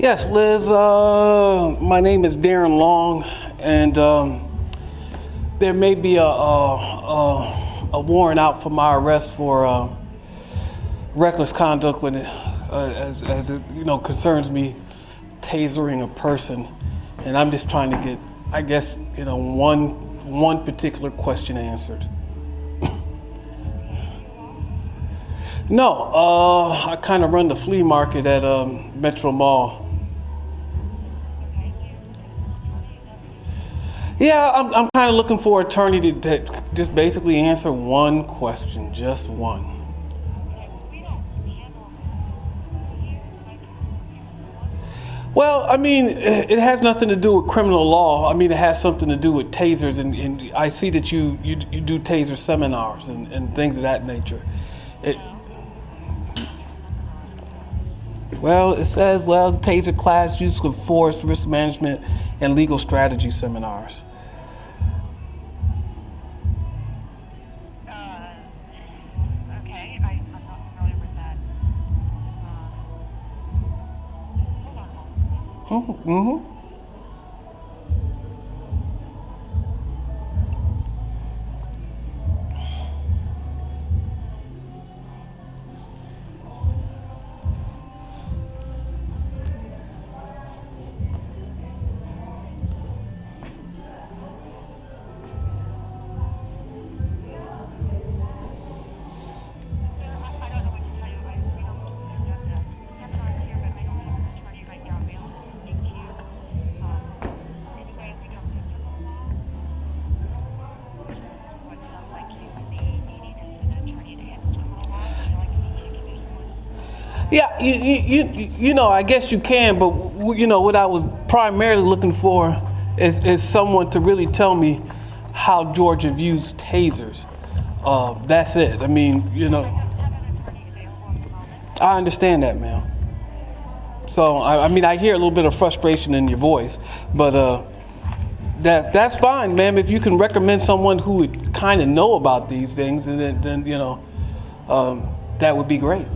Yes, Liz, my name is Darren Long, and there may be a warrant out for my arrest for reckless conduct when as it concerns me tasering a person, and I'm just trying to get, I guess, one particular question answered. No, I kind of run the flea market at Metro Mall. Yeah, I'm kind of looking for an attorney to just basically answer one question, just one. Well, I mean, it has nothing to do with criminal law. I mean, it has something to do with tasers, and I see that you do taser seminars and things of that nature. Well, it says, taser class use of force, risk management, and legal strategy seminars. Okay, I'm not familiar with that. Hold on a moment. Yeah, I guess you can, but what I was primarily looking for is someone to really tell me how Georgia views tasers. That's it. I mean, I understand that, ma'am. So, I mean, I hear a little bit of frustration in your voice, but that's fine, ma'am. If you can recommend someone who would kind of know about these things, then that would be great.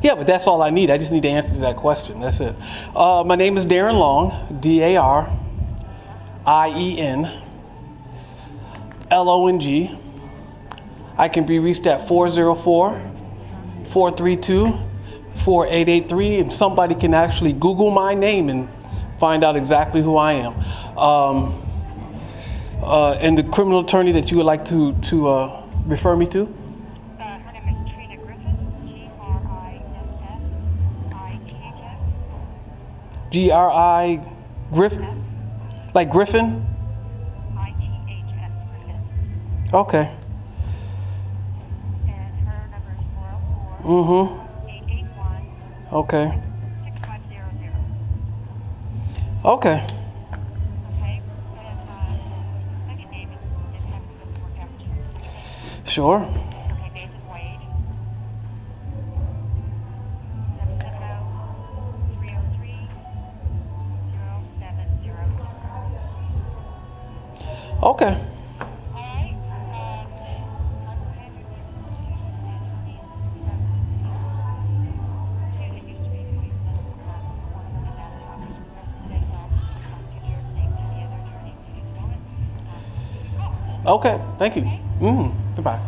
Yeah, but that's all I need. I just need to answer that question. That's it. My name is Darren Long, DARIEN I can be reached at 404-432-4883, and somebody can actually Google my name and find out exactly who I am. And the criminal attorney that you would like to refer me to? G-R-I Griffin? Like Griffin? I-T-H-S, Griffin. Okay. And her number is 404 881 Okay. 6500. Okay. Okay? And second name is having to work out with you. Sure. Okay, Nathan Wade. 770-303-0700. Okay. Alright, Okay, thank you. Goodbye.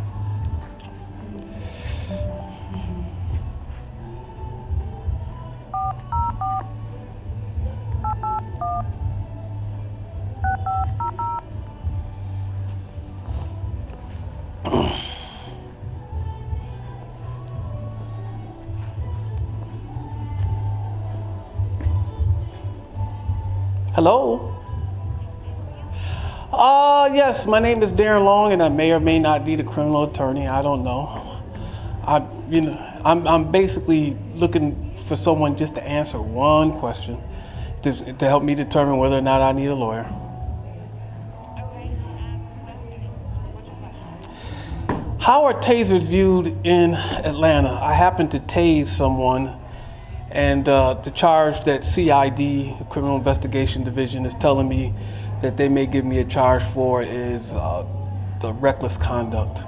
Hello? Yes, my name is Darren Long, and I may or may not need a criminal attorney. I don't know. I'm basically looking for someone just to answer one question to help me determine whether or not I need a lawyer. How are tasers viewed in Atlanta? I happened to tase someone, and the charge that CID, Criminal Investigation Division, is telling me that they may give me a charge for is the reckless conduct.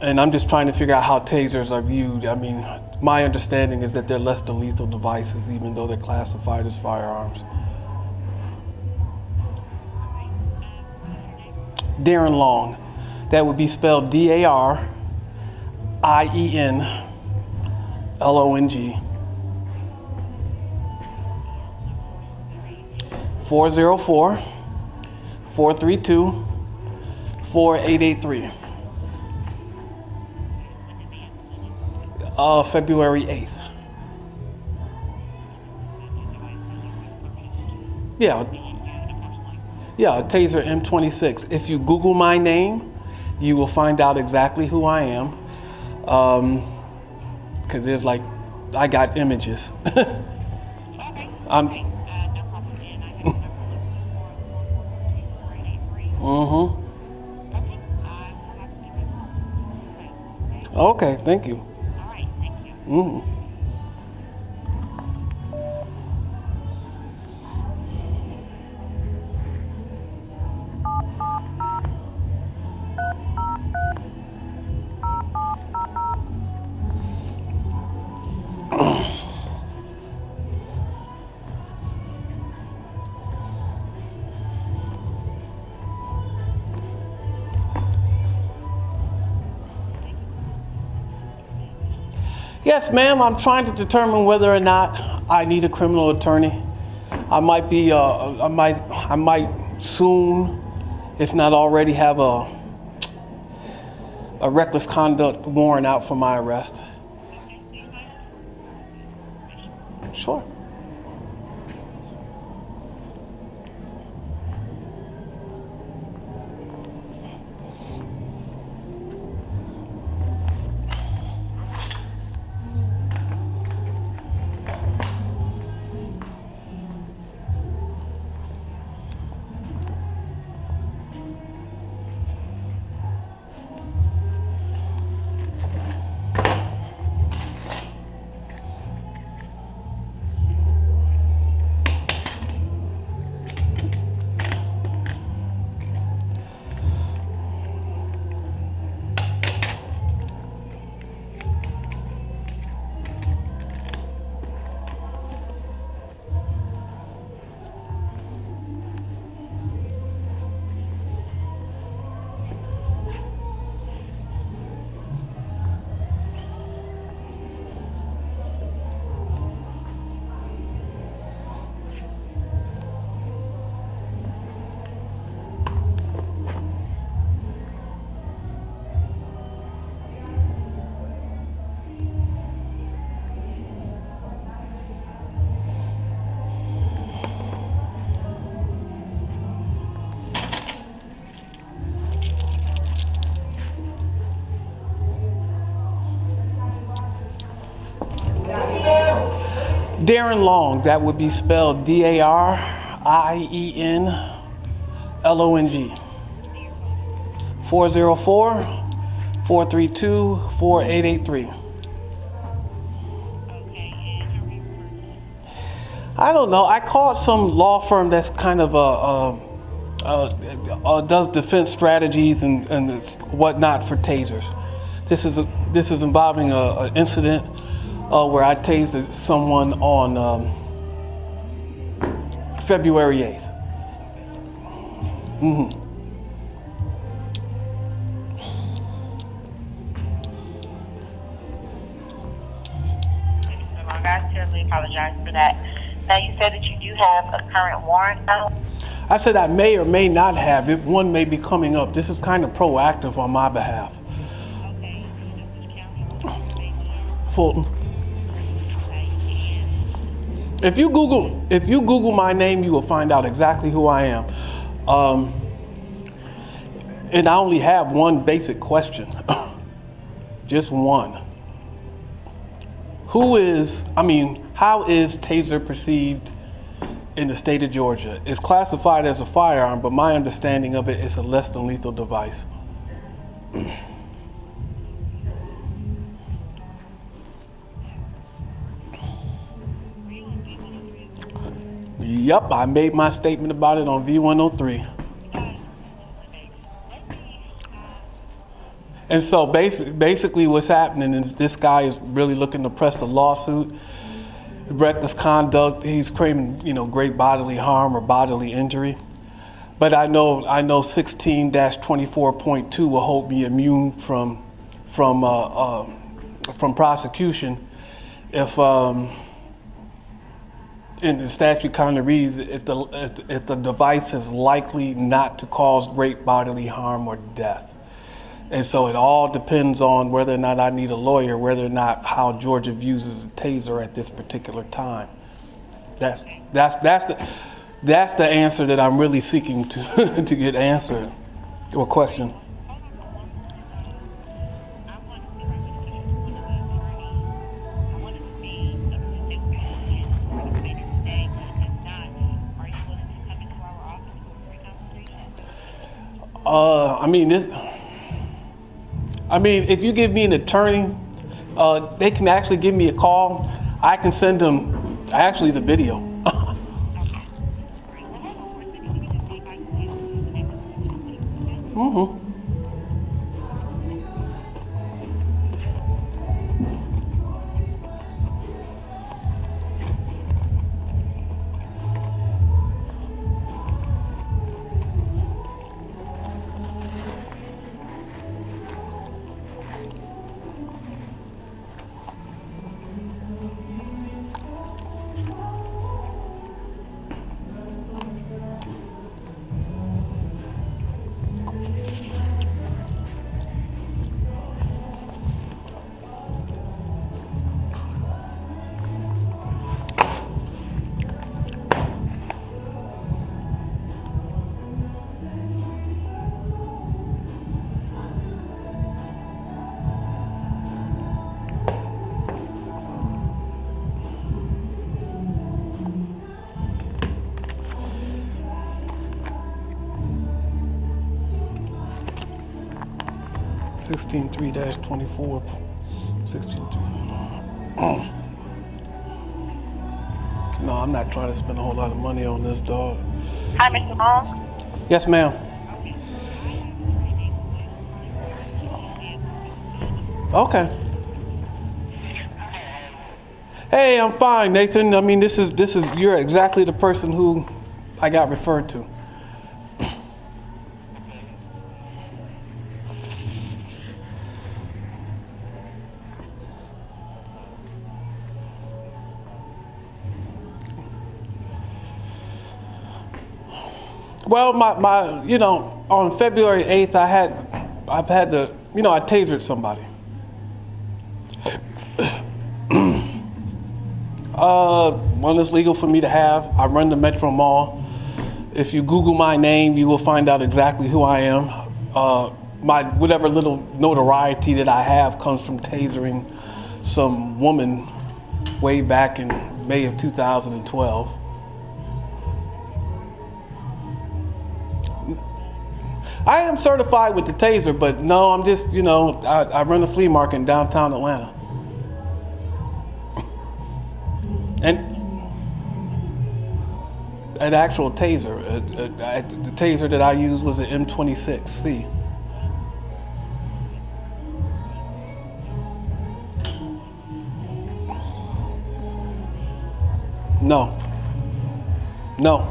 And I'm just trying to figure out how tasers are viewed. I mean, my understanding is that they're less than lethal devices, even though they're classified as firearms. Darren Long. That would be spelled DARIENLONG. 404-432-4883. February 8th. Yeah, Taser M26. If you Google my name, you will find out exactly who I am. Because there's like, I got images. Okay, thank you. All right, thank you. Yes, ma'am, I'm trying to determine whether or not I need a criminal attorney. I might be, I might soon, if not already, have a reckless conduct warrant out for my arrest. Sure. Darren Long, that would be spelled DARIENLONG. 404-432-4883. I don't know. I called some law firm that's kind of does defense strategies and whatnot for tasers. This is involving an incident where I tased someone on February 8th. I certainly apologize for that. Now, you said that you do have a current warrant out? I said I may or may not have it. One may be coming up. This is kind of proactive on my behalf. Okay. Fulton. If you Google my name, you will find out exactly who I am. And I only have one basic question. Just one. How is taser perceived in the state of Georgia? It's classified as a firearm, but my understanding of it is a less than lethal device. Yep, I made my statement about it on V103. And so basically what's happening is this guy is really looking to press a lawsuit. Reckless conduct, he's claiming, great bodily harm or bodily injury. But I know 16-24.2 will hold me immune from prosecution if and the statute kind of reads if the device is likely not to cause great bodily harm or death. And so it all depends on whether or not I need a lawyer, whether or not how Georgia views a taser at this particular time. That's the answer that I'm really seeking to to get answered. Or question. If you give me an attorney, they can actually give me a call. I can send them the video. Mm-hmm. Sixteen 3-24. 16.3. No, I'm not trying to spend a whole lot of money on this, dog. Hi, Mr. Long. Yes, ma'am. Okay. Hey, I'm fine, Nathan. This is you're exactly the person who I got referred to. Well, on February 8th, I tasered somebody. One is legal for me to have. I run the Metro Mall. If you Google my name, you will find out exactly who I am. Whatever little notoriety that I have comes from tasering some woman way back in May of 2012. I am certified with the taser, but no, I'm just, I run a flea market in downtown Atlanta. And an actual taser, the taser that I used was an M26C. No. No.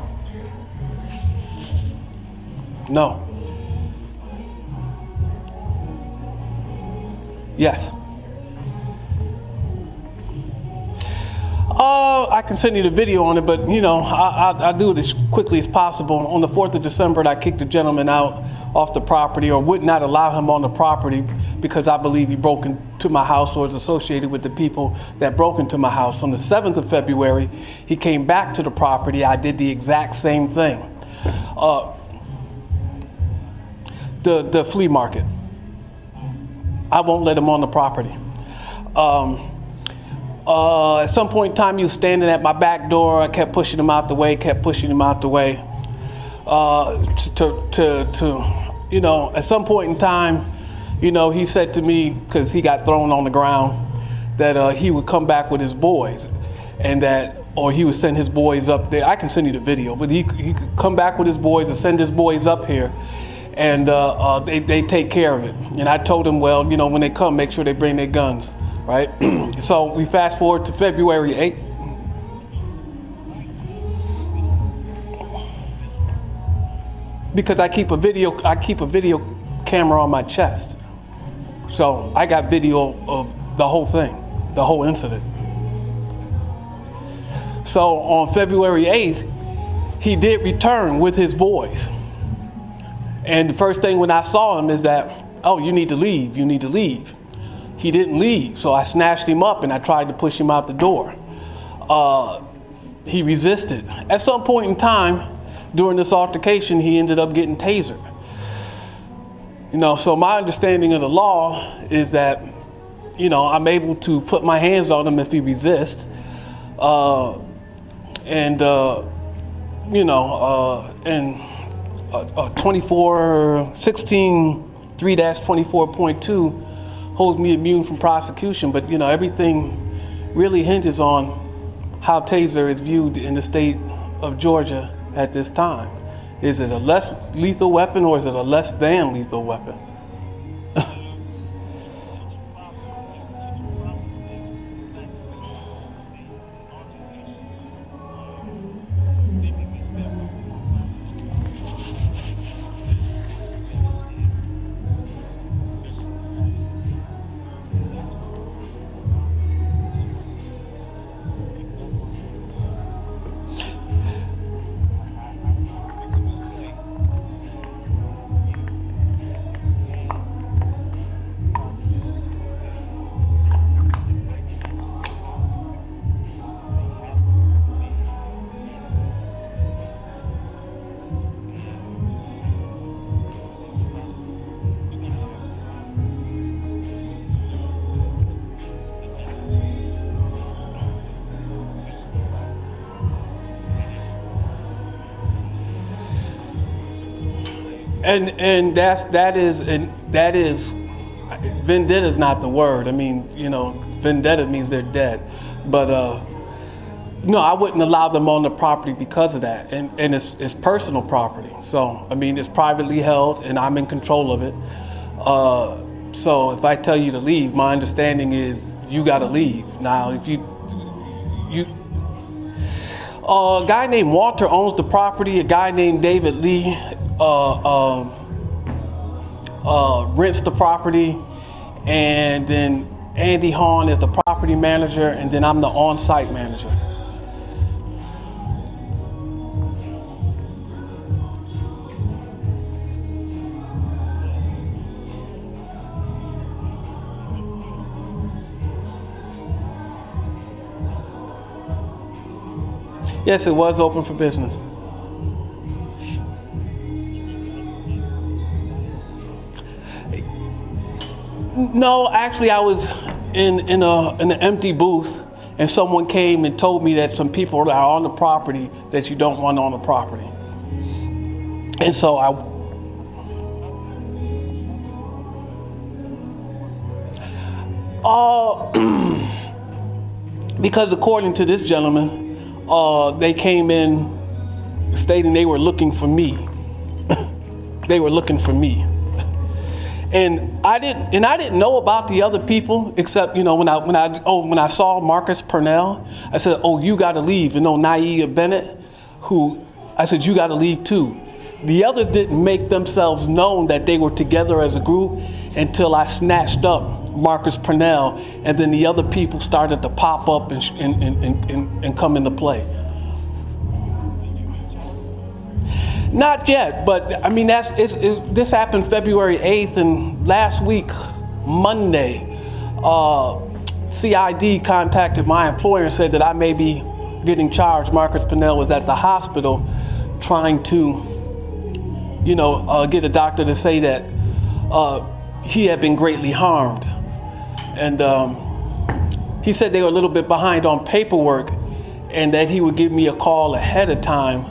No. Yes. I can send you the video on it, but I'll do it as quickly as possible. On the 4th of December, I kicked a gentleman out off the property, or would not allow him on the property because I believe he broke into my house or is associated with the people that broke into my house. On the 7th of February, he came back to the property. I did the exact same thing. The flea market. I won't let him on the property. At some point in time, he was standing at my back door. I kept pushing him out the way, At some point in time, You know, he said to me, because he got thrown on the ground, that he would come back with his boys, and that, or he would send his boys up there. I can send you the video, but he could come back with his boys and send his boys up here, and they take care of it. And I told him, well, you know, when they come, make sure they bring their guns, right? So we fast forward to February 8th. Because I keep a video camera on my chest. So I got video of the whole thing, the whole incident. So on February 8th, he did return with his boys. And the first thing when I saw him is that, oh, you need to leave, you need to leave. He didn't leave, so I snatched him up and I tried to push him out the door. He resisted. At some point in time, during this altercation, he ended up getting tasered. You know, so my understanding of the law is that, you know, I'm able to put my hands on him if he resists. And 3-24.2 holds me immune from prosecution, but you know, everything really hinges on how taser is viewed in the state of Georgia at this time. Is it a less lethal weapon or is it a less than lethal weapon? And that is vendetta is not the word. I mean, you know, vendetta means they're dead. But no, I wouldn't allow them on the property because of that. And it's personal property. So I mean, it's privately held, and I'm in control of it. So if I tell you to leave, my understanding is you got to leave. Now, if you a guy named Walter owns the property. A guy named David Lee rents the property, and then Andy Hahn is the property manager, and then I'm the on-site manager. Yes, it was open for business. No, actually, I was in an empty booth, and someone came and told me that some people are on the property that you don't want on the property. And so because according to this gentleman, they came in stating they were looking for me. They were looking for me. And I didn't know about the other people, except, you know, when I saw Marcus Purnell, I said, oh, you got to leave. And Naia Bennett, who I said, you got to leave too. The others didn't make themselves known that they were together as a group until I snatched up Marcus Purnell, and then the other people started to pop up and come into play. Not yet, but I mean, this happened February 8th, and last week, Monday, CID contacted my employer and said that I may be getting charged. Marcus Purnell was at the hospital trying to, you know, get a doctor to say that he had been greatly harmed. And he said they were a little bit behind on paperwork and that he would give me a call ahead of time.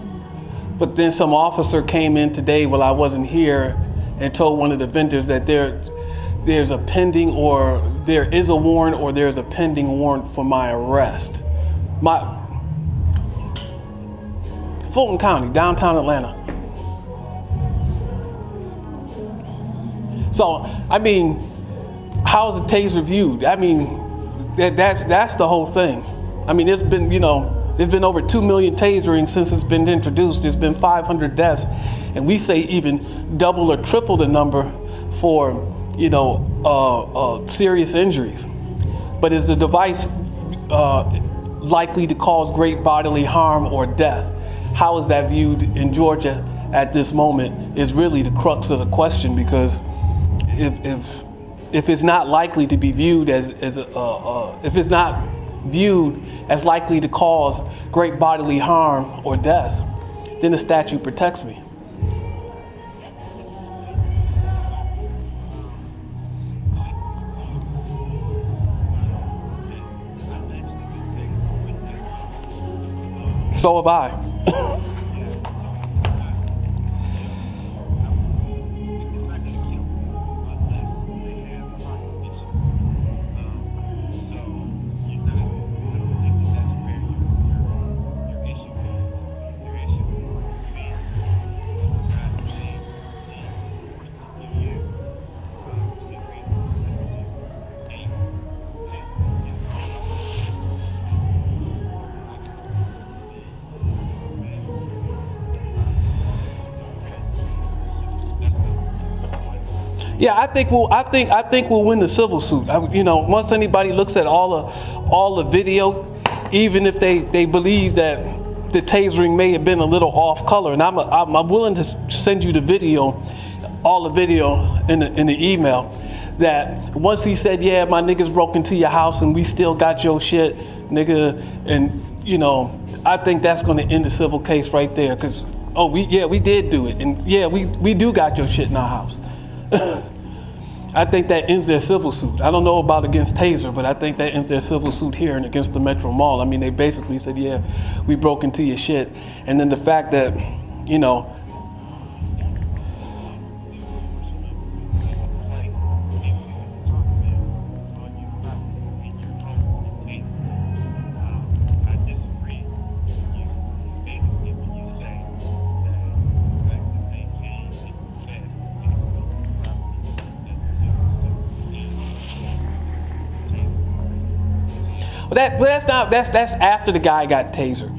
But then some officer came in today while I wasn't here and told one of the vendors that they're there's a pending, or there is a warrant, or there's a pending warrant for my arrest. Fulton County, downtown Atlanta. So, I mean, how is a taser viewed? I mean, that's the whole thing. I mean, there's been, there's been over 2 million taserings since it's been introduced. There's been 500 deaths, and we say even double or triple the number for, serious injuries. But is the device likely to cause great bodily harm or death? How is that viewed in Georgia at this moment is really the crux of the question, because if it's not likely to be viewed if it's not viewed as likely to cause great bodily harm or death, then the statute protects me. So have I. Yeah, I think we'll win the civil suit. Once anybody looks at all the video, even if they believe that the tasering may have been a little off color, and I'm willing to send you the video, all the video in the email, that once he said, yeah, my niggas broke into your house and we still got your shit, nigga, and I think that's going to end the civil case right there, because we did do it, and yeah, we do got your shit in our house. I think that ends their civil suit. I don't know about against Taser, but I think that ends their civil suit here and against the Metro Mall. I mean, they basically said, yeah, we broke into your shit. And then the fact that, that's after the guy got tasered.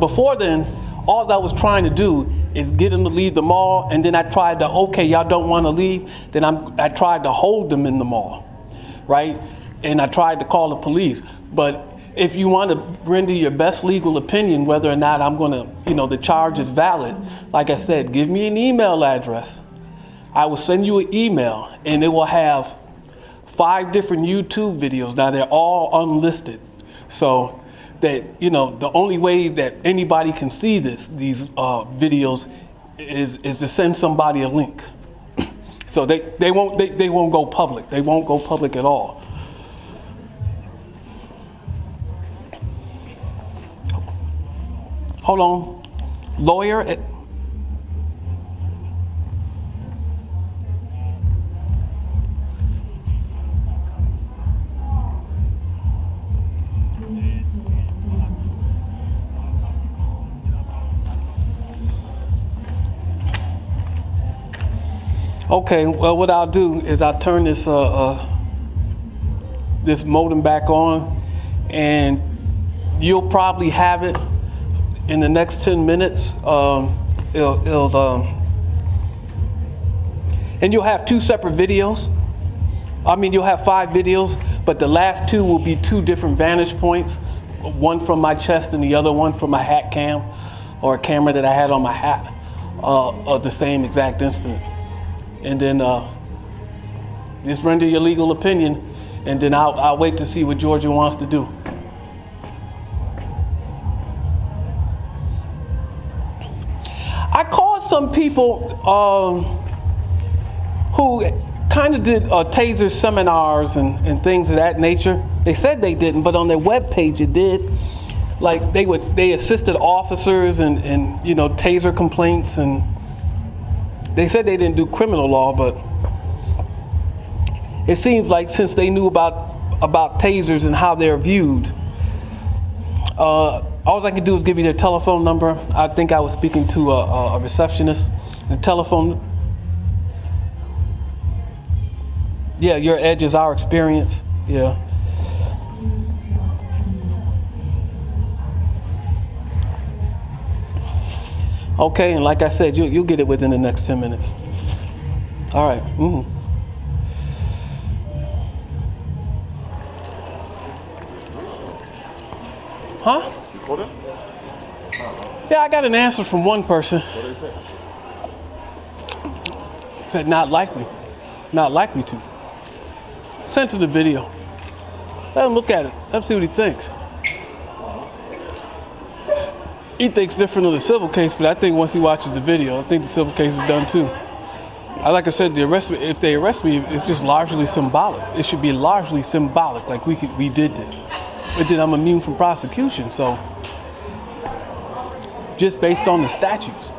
Before then, all I was trying to do is get him to leave the mall, and then I tried to, okay, y'all don't want to leave, then I tried to hold them in the mall, right? And I tried to call the police. But if you want to render your best legal opinion whether or not I'm going to, the charge is valid, like I said, give me an email address. I will send you an email, and it will have 5 different YouTube videos. Now they're all unlisted, so that the only way that anybody can see these videos is to send somebody a link. So they won't go public. They won't go public at all. Hold on, lawyer. Okay, well, what I'll do is I'll turn this this modem back on, and you'll probably have it in the next 10 minutes. And you'll have 2 separate videos. I mean, you'll have 5 videos, but the last 2 will be 2 different vantage points. One from my chest and the other one from my hat cam, or a camera that I had on my hat, of the same exact incident. And then just render your legal opinion, and then I'll wait to see what Georgia wants to do. I called some people who kind of did taser seminars and things of that nature. They said they didn't, but on their webpage it did. Like they assisted officers and taser complaints, and they said they didn't do criminal law, but it seems like since they knew about tasers and how they're viewed, all I can do is give you their telephone number. I think I was speaking to a receptionist. The telephone. Yeah, your edge is our experience. Yeah. Okay, and like I said, you'll get it within the next 10 minutes. All right. Mm-hmm. Huh? You called him? Yeah, I got an answer from one person. What did he say? Said not likely. Not likely to. Sent him the video. Let him look at it. Let him see what he thinks. He thinks different of the civil case, but I think once he watches the video, I think the civil case is done too. Like I said, if they arrest me, it's just largely symbolic. It should be largely symbolic, like we did this. But then I'm immune from prosecution, so just based on the statutes.